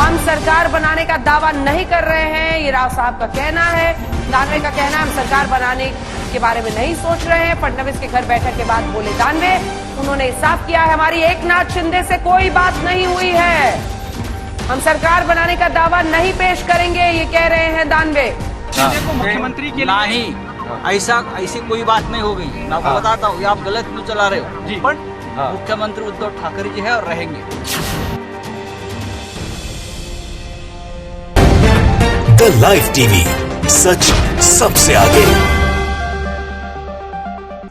हम सरकार बनाने का दावा नहीं कर रहे हैं, ये राव साहब का कहना है। दानवे का कहना है हम सरकार बनाने के बारे में नहीं सोच रहे हैं। फडणवीस के घर बैठक के बाद बोले दानवे। उन्होंने साफ किया है हमारी एकनाथ शिंदे से कोई बात नहीं हुई है, हम सरकार बनाने का दावा नहीं पेश करेंगे, ये कह रहे हैं दानवे। मुख्यमंत्री के नहीं, ऐसी कोई बात नहीं हो गई। मैं आपको बताता हूँ, आप गलत क्यों चला रहे हो। पर मुख्यमंत्री उद्धव ठाकरे जी है और रहेंगे। द लाइव टीवी, सच सबसे आगे।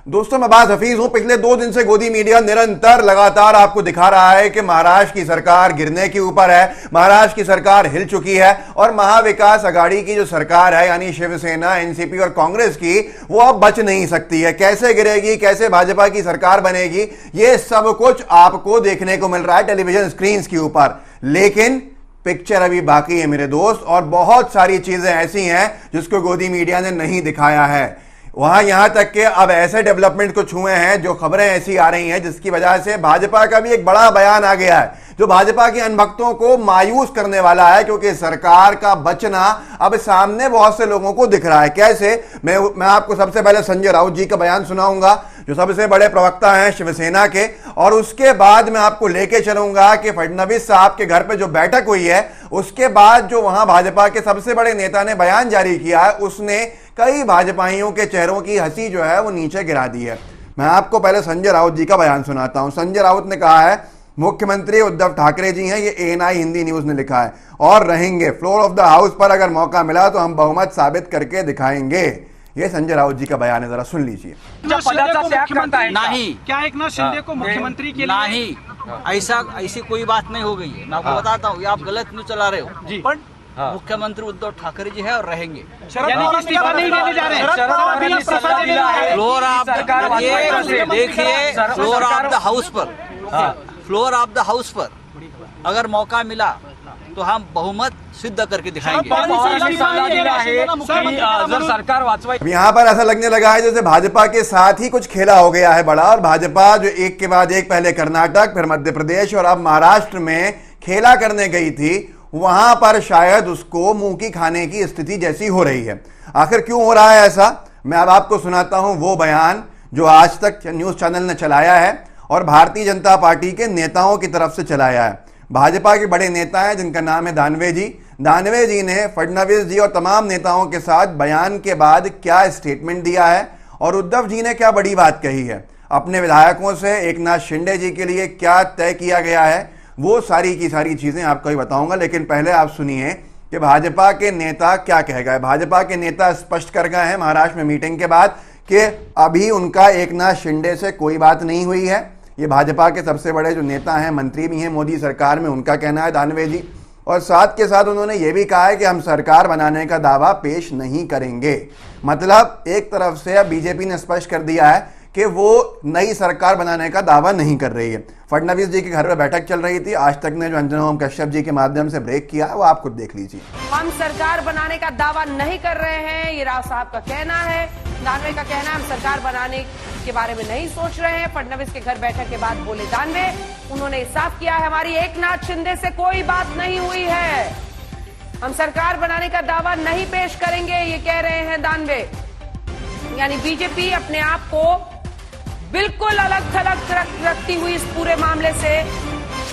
दोस्तों, मैं बात हफीज हूं। पिछले 2 दिन से गोदी मीडिया निरंतर लगातार आपको दिखा रहा है कि महाराष्ट्र की सरकार गिरने के ऊपर है, महाराष्ट्र की सरकार हिल चुकी है और महाविकास आघाड़ी की जो सरकार है यानी शिवसेना, एनसीपी और कांग्रेस की, वो अब बच नहीं सकती है। कैसे गिरेगी, कैसे भाजपा की सरकार बनेगी, ये सब कुछ आपको देखने को मिल रहा है टेलीविजन स्क्रीन के ऊपर। लेकिन पिक्चर अभी बाकी है मेरे दोस्त, और बहुत सारी चीजें ऐसी हैं जिसको गोदी मीडिया ने नहीं दिखाया है। वहां यहां तक कि अब ऐसे डेवलपमेंट कुछ हुए हैं, जो खबरें ऐसी आ रही हैं जिसकी वजह से भाजपा का भी एक बड़ा बयान आ गया है, जो भाजपा के अनभक्तों को मायूस करने वाला है, क्योंकि सरकार का बचना अब सामने बहुत से लोगों को दिख रहा है। कैसे? मैं आपको सबसे पहले संजय राउत जी का बयान सुनाऊंगा, जो सबसे बड़े प्रवक्ता हैं शिवसेना के, और उसके बाद मैं आपको लेके चलूंगा कि फडणवीस साहब के घर पे जो बैठक हुई है, उसके बाद जो वहां भाजपा के सबसे बड़े नेता ने बयान जारी किया है, उसने कई भाजपाइयों के चेहरों की हंसी जो है वो नीचे गिरा दी है। मैं आपको पहले संजय राउत जी का बयान सुनाता हूं। संजय राउत ने कहा है, मुख्यमंत्री उद्धव ठाकरे जी हैं, ये एएनआई हिंदी न्यूज ने लिखा है, और रहेंगे फ्लोर ऑफ द हाउस पर। अगर मौका मिला तो हम बहुमत साबित करके दिखाएंगे। ये संजय राउत जी का बयान है, जरा सुन लीजिए। नहीं, क्या एकनाथ शिंदे को मुख्यमंत्री के नहीं, ऐसी कोई बात नहीं हो गई है। मैं आपको बताता हूँ, आप गलत क्यों चला रहे हो। पर मुख्यमंत्री उद्धव ठाकरे जी है और रहेंगे। इस्तीफा नहीं देने जा रहे हैं। फ्लोर ऑफ देखिए, फ्लोर ऑफ द हाउस पर, फ्लोर ऑफ द हाउस पर अगर मौका मिला तो हम बहुमत सिद्ध करके दिखाएंगे। अब यहाँ पर ऐसा लगने लगा है जैसे भाजपा के साथ ही कुछ खेला हो गया है बड़ा, और भाजपा जो एक के बाद एक पहले कर्नाटक, फिर मध्य प्रदेश और अब महाराष्ट्र में खेला करने गई थी, वहां पर शायद उसको मुंह की खाने की स्थिति जैसी हो रही है। आखिर क्यों हो रहा है ऐसा, मैं अब आपको सुनाता हूं वो बयान जो आज तक न्यूज चैनल ने चलाया है और भारतीय जनता पार्टी के नेताओं की तरफ से चलाया है। भाजपा के बड़े नेता हैं जिनका नाम है दानवे जी। दानवे जी ने फडणवीस जी और तमाम नेताओं के साथ बयान के बाद क्या स्टेटमेंट दिया है, और उद्धव जी ने क्या बड़ी बात कही है, अपने विधायकों से एकनाथ शिंदे जी के लिए क्या तय किया गया है, वो सारी की सारी चीजें आपको ही बताऊंगा। लेकिन पहले आप सुनिए कि भाजपा के नेता क्या कह गए। भाजपा के नेता स्पष्ट कर गए हैं महाराष्ट्र में मीटिंग के बाद कि अभी उनका एकनाथ शिंदे से कोई बात नहीं हुई है। ये भाजपा के सबसे बड़े जो नेता हैं, मंत्री भी हैं मोदी सरकार में, उनका कहना है दानवे जी। और साथ के साथ उन्होंने ये भी कहा है कि हम सरकार बनाने का दावा पेश नहीं करेंगे। मतलब एक तरफ से अब बीजेपी ने स्पष्ट कर दिया है कि वो नई सरकार बनाने का दावा नहीं कर रही है। फडणवीस जी के घर में बैठक चल रही थी, आज तक ने जो अंजना ओम कश्यप जी के माध्यम से ब्रेक किया, वो आप खुद देख लीजिए। हम सरकार बनाने का दावा नहीं कर रहे हैं, ये राव साहब का कहना है। दानवे का कहना है हम सरकार बनाने के बारे में नहीं सोच रहे हैं। फडणवीस के घर बैठक के बाद बोले दानवे। उन्होंने साफ किया है हमारी एकनाथ शिंदे से कोई बात नहीं हुई है, हम सरकार बनाने का दावा नहीं पेश करेंगे, ये कह रहे हैं दानवे। यानी बीजेपी अपने आप को बिल्कुल अलग थलग रखती हुई इस पूरे मामले से,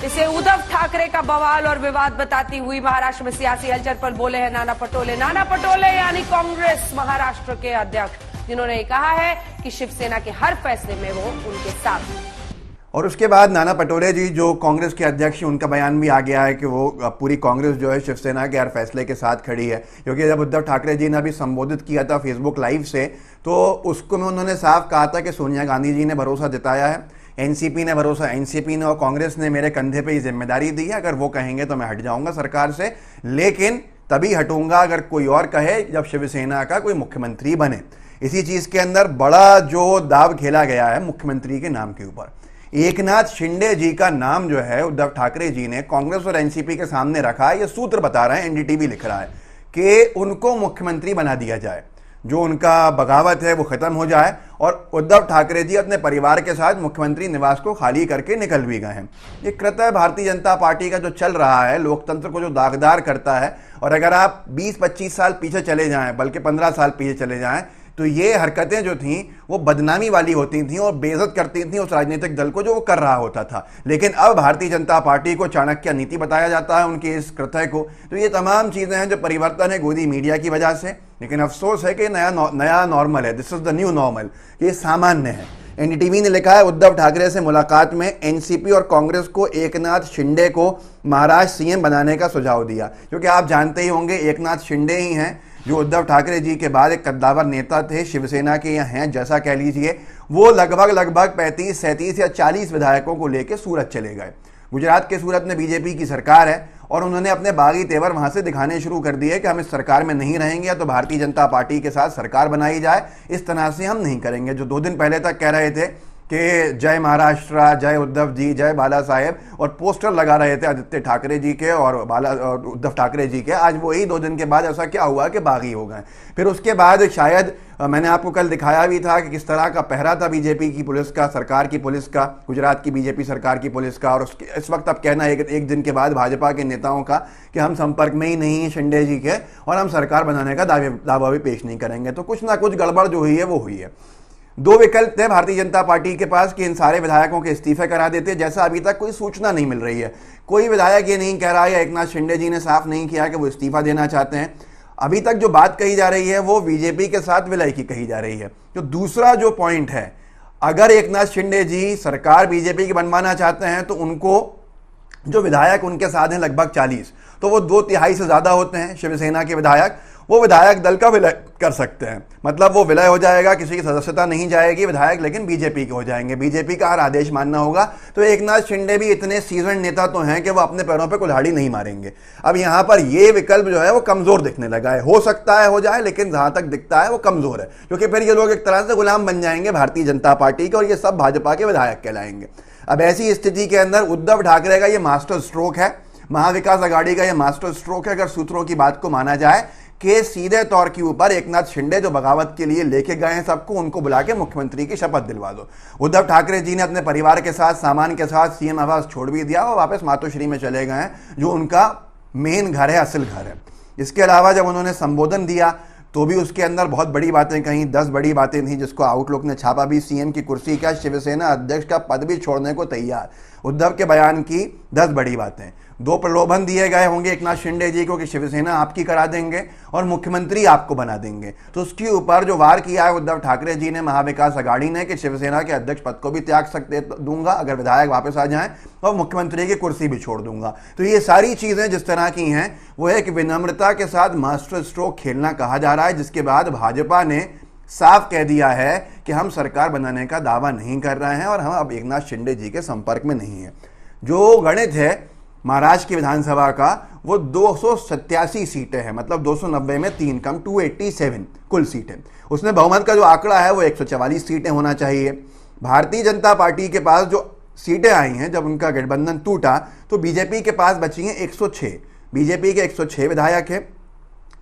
इसे उद्धव ठाकरे का बवाल और विवाद बताती हुई महाराष्ट्र में सियासी हलचल पर बोले हैं नाना पटोले। नाना पटोले यानी कांग्रेस महाराष्ट्र के अध्यक्ष, जिन्होंने कहा है कि शिवसेना के हर फैसले में वो उनके साथ। और उसके बाद नाना पटोले जी जो कांग्रेस के अध्यक्ष हैं, उनका बयान भी आ गया है कि वो पूरी कांग्रेस जो है शिवसेना के हर फैसले के साथ खड़ी है। क्योंकि जब उद्धव ठाकरे जी ने अभी संबोधित किया था फेसबुक लाइव से, तो उसको में उन्होंने साफ कहा था कि सोनिया गांधी जी ने भरोसा जताया है, एनसीपी ने भरोसा, एनसीपी ने और कांग्रेस ने मेरे कंधे पे ये जिम्मेदारी दी है, अगर वो कहेंगे तो मैं हट जाऊंगा सरकार से, लेकिन तभी हटूंगा अगर कोई और कहे, जब शिवसेना का कोई मुख्यमंत्री बने। इसी चीज के अंदर बड़ा जो दाव खेला गया है मुख्यमंत्री के नाम के ऊपर। एकनाथ शिंदे जी का नाम जो है उद्धव ठाकरे जी ने कांग्रेस और एनसीपी के सामने रखा है। ये सूत्र बता रहे हैं, एनडीटीवी लिख रहा है कि उनको मुख्यमंत्री बना दिया जाए, जो उनका बगावत है वो खत्म हो जाए और उद्धव ठाकरे जी अपने परिवार के साथ मुख्यमंत्री निवास को खाली करके निकल भी गए हैं। ये कृत्य भारतीय जनता पार्टी का जो चल रहा है, लोकतंत्र को जो दागदार करता है। और अगर आप 20-25 साल पीछे चले जाएं, बल्कि 15 साल पीछे चले जाएं, तो ये हरकतें जो थीं वो बदनामी वाली होती थीं और बेइज्जत करती थीं उस राजनीतिक दल को जो वो कर रहा होता था। लेकिन अब भारतीय जनता पार्टी को चाणक्य नीति बताया जाता है उनके इस कृत्य को। तो ये तमाम चीज़ें हैं जो परिवर्तन है गोदी मीडिया की वजह से। लेकिन अफसोस है कि नया नॉर्मल है, this is the new normal, ये सामान्य है। एनडीटीवी ने लिखा है, उद्धव ठाकरे से मुलाकात में एनसीपी और कांग्रेस को एकनाथ शिंदे को महाराष्ट्र सीएम बनाने का सुझाव दिया। क्योंकि आप जानते ही होंगे एकनाथ शिंदे ही हैं जो उद्धव ठाकरे जी के बाद एक कद्दावर नेता थे, शिवसेना के यहाँ हैं जैसा कह लीजिए। वो लगभग 35, 37 या 40 विधायकों को लेकर सूरत चले गए। गुजरात के सूरत में बीजेपी की सरकार है और उन्होंने अपने बागी तेवर वहां से दिखाने शुरू कर दिए कि हम इस सरकार में नहीं रहेंगे या तो भारतीय जनता पार्टी के साथ सरकार बनाई जाए, इस तरह से हम नहीं करेंगे। जो 2 दिन पहले तक कह रहे थे कि जय महाराष्ट्र, जय उद्धव जी, जय बाला साहेब, और पोस्टर लगा रहे थे आदित्य ठाकरे जी के और उद्धव ठाकरे जी के, आज वही 2 दिन के बाद ऐसा क्या हुआ कि बागी हो गए। फिर उसके बाद शायद मैंने आपको कल दिखाया भी था कि किस तरह का पहरा था बीजेपी की पुलिस का, सरकार की पुलिस का, गुजरात की बीजेपी सरकार की पुलिस का। और उसके इस वक्त अब कहना एक दिन के बाद भाजपा के नेताओं का कि हम संपर्क में ही नहीं हैं शिंदे जी के और हम सरकार बनाने का दावा भी पेश नहीं करेंगे। तो कुछ ना कुछ गड़बड़ जो हुई है वो हुई है। 2 विकल्प थे भारतीय जनता पार्टी के पास कि इन सारे विधायकों के इस्तीफे करा देते, जैसा अभी तक कोई सूचना नहीं मिल रही है। कोई विधायक ये नहीं कह रहा है या एकनाथ शिंदे जी ने साफ नहीं किया कि वो इस्तीफा देना चाहते हैं। अभी तक जो बात कही जा रही है वो बीजेपी के साथ विलय की कही जा रही है। तो दूसरा जो पॉइंट है, अगर एकनाथ शिंदे जी सरकार बीजेपी की बनवाना चाहते हैं तो उनको जो विधायक उनके साथ हैं लगभग 40, तो वो 2/3 से ज्यादा होते हैं शिवसेना के विधायक, वो विधायक दल का विलय कर सकते हैं। मतलब वो विलय हो जाएगा, किसी की सदस्यता नहीं जाएगी विधायक, लेकिन बीजेपी के हो जाएंगे, बीजेपी का हर आदेश मानना होगा। तो एकनाथ शिंदे भी इतने सीजन नेता तो हैं कि वो अपने पैरों पे कुल्हाड़ी नहीं मारेंगे। अब यहां पर ये विकल्प जो है वो कमजोर दिखने लगा है। हो सकता है हो जाए, लेकिन जहां तक दिखता है वो कमजोर है, क्योंकि फिर ये लोग एक तरह से गुलाम बन जाएंगे भारतीय जनता पार्टी के और ये सब भाजपा के विधायक कहलाएंगे। अब ऐसी स्थिति के अंदर उद्धव ठाकरे का ये मास्टर स्ट्रोक है, महाविकास आघाड़ी का ये मास्टर स्ट्रोक है, अगर सूत्रों की बात को माना जाए, कि सीधे तौर के ऊपर एकनाथ शिंदे जो बगावत के लिए लेके गए हैं सबको, उनको बुला के मुख्यमंत्री की शपथ दिलवा दो। उद्धव ठाकरे जी ने अपने परिवार के साथ, सामान के साथ सीएम आवास छोड़ भी दिया और वापस मातोश्री में चले गए हैं, जो उनका मेन घर है, असल घर है। इसके अलावा जब उन्होंने संबोधन दिया तो भी उसके अंदर बहुत बड़ी बातें कहीं, 10 बड़ी बातें थी, जिसको आउटलुक ने छापा भी। सीएम की कुर्सी का, शिवसेना अध्यक्ष का पद भी छोड़ने को तैयार, उद्धव के बयान की 10 बड़ी बातें। 2 प्रलोभन दिए गए होंगे एकनाथ शिंदे जी को कि शिवसेना आपकी करा देंगे और मुख्यमंत्री आपको बना देंगे। तो उसके ऊपर जो वार किया है उद्धव ठाकरे जी ने, महाविकास आघाड़ी ने, कि शिवसेना के अध्यक्ष पद को भी त्याग सकते दूंगा अगर विधायक वापस आ जाएं, और मुख्यमंत्री की कुर्सी भी छोड़ दूंगा। तो ये सारी चीजें जिस तरह की हैं वो एक विनम्रता के साथ मास्टर स्ट्रोक खेलना कहा जा रहा है, जिसके बाद भाजपा ने साफ कह दिया है कि हम सरकार बनाने का दावा नहीं कर रहे हैं और हम अब एकनाथ शिंदे जी के संपर्क में नहीं है। जो गणित है महाराष्ट्र की विधानसभा का, वो 287 सीटें हैं, मतलब 290 में 3 कम, 287 कुल सीटें। उसमें बहुमत का जो आंकड़ा है वो 144 सीटें होना चाहिए। भारतीय जनता पार्टी के पास जो सीटें आई हैं, जब उनका गठबंधन टूटा तो बीजेपी के पास बची हैं 106, बीजेपी के 106 विधायक हैं,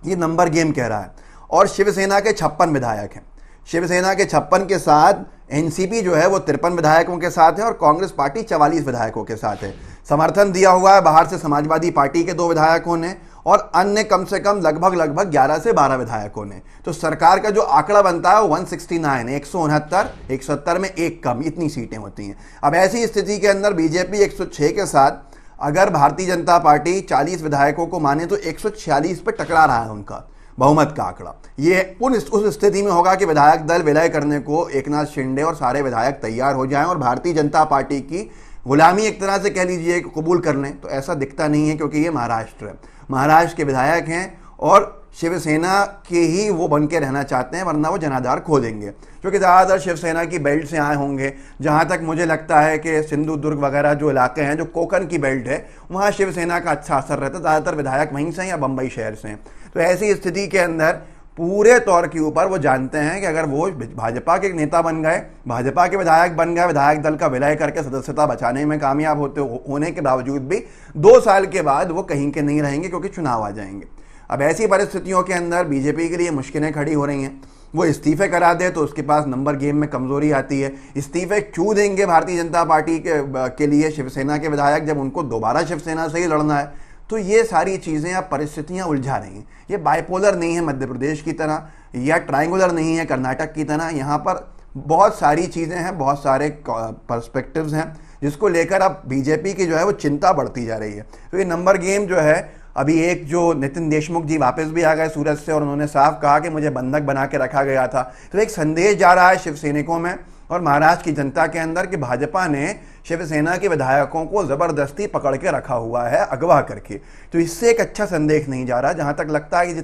ये नंबर गेम कह रहा है। और शिवसेना के 56 विधायक हैं। शिवसेना के 56 के साथ एनसीपी जो है वो 53 विधायकों के साथ है और कांग्रेस पार्टी 44 विधायकों के साथ है। समर्थन दिया हुआ है बाहर से समाजवादी पार्टी के 2 विधायकों ने और अन्य कम से कम लगभग 11 से 12 विधायकों ने। तो सरकार का जो आंकड़ा बनता है वो 169, 169, 170 में 1 कम, इतनी सीटें होती हैं। अब ऐसी स्थिति के अंदर बीजेपी 106 के साथ, अगर भारतीय जनता पार्टी 40 विधायकों को माने तो 146 पे टकरा रहा है उनका बहुमत का आंकड़ा। ये उस स्थिति में होगा कि विधायक दल विलय करने को एकनाथ शिंदे और सारे विधायक तैयार हो जाएं और भारतीय जनता पार्टी की गुलामी एक तरह से कह लीजिए कबूल कर लें। तो ऐसा दिखता नहीं है, क्योंकि ये महाराष्ट्र है, महाराष्ट्र के विधायक हैं और शिवसेना के ही वो बन के रहना चाहते हैं, वरना वो जनाधार खो देंगे, क्योंकि ज़्यादातर शिवसेना की बेल्ट से आए होंगे। जहाँ तक मुझे लगता है कि सिंधु दुर्ग वगैरह जो इलाके हैं, जो कोकण की बेल्ट है, वहाँ शिवसेना का अच्छा असर रहता है, ज़्यादातर विधायक वहीं से हैं या बम्बई शहर से हैं। तो ऐसी स्थिति के अंदर पूरे तौर के ऊपर वो जानते हैं कि अगर वो भाजपा के नेता बन गए, भाजपा के विधायक बन गए, विधायक दल का विलय करके सदस्यता बचाने में कामयाब होने के बावजूद भी 2 साल के बाद वो कहीं के नहीं रहेंगे, क्योंकि चुनाव आ जाएंगे। अब ऐसी परिस्थितियों के अंदर बीजेपी के लिए मुश्किलें खड़ी हो रही हैं। वो इस्तीफे करा दे तो उसके पास नंबर गेम में कमजोरी आती है। इस्तीफे क्यों देंगे भारतीय जनता पार्टी के लिए शिवसेना के विधायक जब उनको दोबारा शिवसेना से ही लड़ना है? तो ये सारी चीज़ें अब परिस्थितियाँ उलझा रही हैं। ये बाइपोलर नहीं है मध्य प्रदेश की तरह या ट्रायंगुलर नहीं है कर्नाटक की तरह। यहाँ पर बहुत सारी चीज़ें हैं, बहुत सारे पर्सपेक्टिव्स हैं जिसको लेकर अब बीजेपी की जो है वो चिंता बढ़ती जा रही है। तो ये नंबर गेम जो है, अभी एक जो नितिन देशमुख जी वापस भी आ गए सूरत से और उन्होंने साफ कहा कि मुझे बंधक बना के रखा गया था। तो एक संदेश जा रहा है शिव सैनिकों में और महाराष्ट्र की जनता के अंदर कि भाजपा ने शिवसेना के विधायकों को जबरदस्ती पकड़ के रखा हुआ है, अगवा करके। तो इससे एक अच्छा संदेश नहीं जा रहा। जहां तक लगता है कि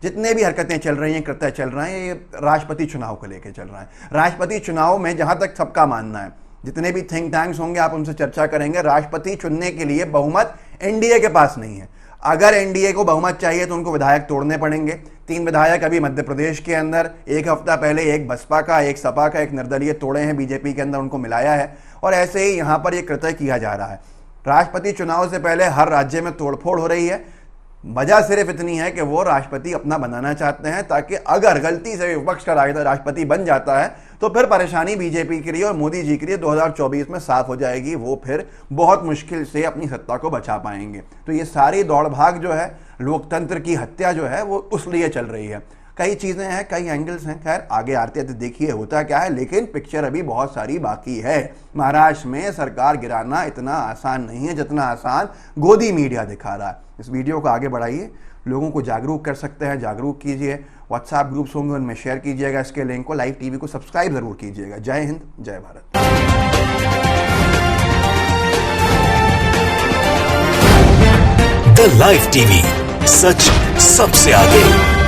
जितने भी हरकतें चल रही हैं, कृत्य चल रहे हैं, ये राष्ट्रपति चुनाव को लेकर चल रहा है। राष्ट्रपति चुनाव में जहां तक सबका मानना है, जितने भी थिंक टैंक्स होंगे आप उनसे चर्चा करेंगे, राष्ट्रपति चुनने के लिए बहुमत एनडीए के पास नहीं है। अगर एनडीए को बहुमत चाहिए तो उनको विधायक तोड़ने पड़ेंगे। 3 विधायक अभी मध्य प्रदेश के अंदर, एक हफ्ता पहले एक बसपा का, एक सपा का, एक निर्दलीय तोड़े हैं बीजेपी के अंदर, उनको मिलाया है। और ऐसे ही यहाँ पर ये कृत्य किया जा रहा है। राष्ट्रपति चुनाव से पहले हर राज्य में तोड़फोड़ हो रही है। वजह सिर्फ इतनी है कि वो राष्ट्रपति अपना बनाना चाहते हैं, ताकि अगर गलती से विपक्ष का राष्ट्रपति बन जाता है तो फिर परेशानी बीजेपी के लिए और मोदी जी के लिए 2024 में साफ हो जाएगी। वो फिर बहुत मुश्किल से अपनी सत्ता को बचा पाएंगे। तो ये सारी दौड़ भाग जो है, लोकतंत्र की हत्या जो है, वो उस लिए चल रही है। कई चीज़ें हैं, कई एंगल्स हैं, खैर आगे आते आते देखिए होता क्या है। लेकिन पिक्चर अभी बहुत सारी बाकी है। महाराष्ट्र में सरकार गिराना इतना आसान नहीं है जितना आसान गोदी मीडिया दिखा रहा है। इस वीडियो को आगे बढ़ाइए, लोगों को जागरूक कर सकते हैं, जागरूक कीजिए। व्हाट्सएप ग्रुप्स होंगे उनमें शेयर कीजिएगा इसके लिंक को। लाइव टीवी को सब्सक्राइब जरूर कीजिएगा। जय हिंद, जय भारत। द लाइव टीवी, सच सबसे आगे।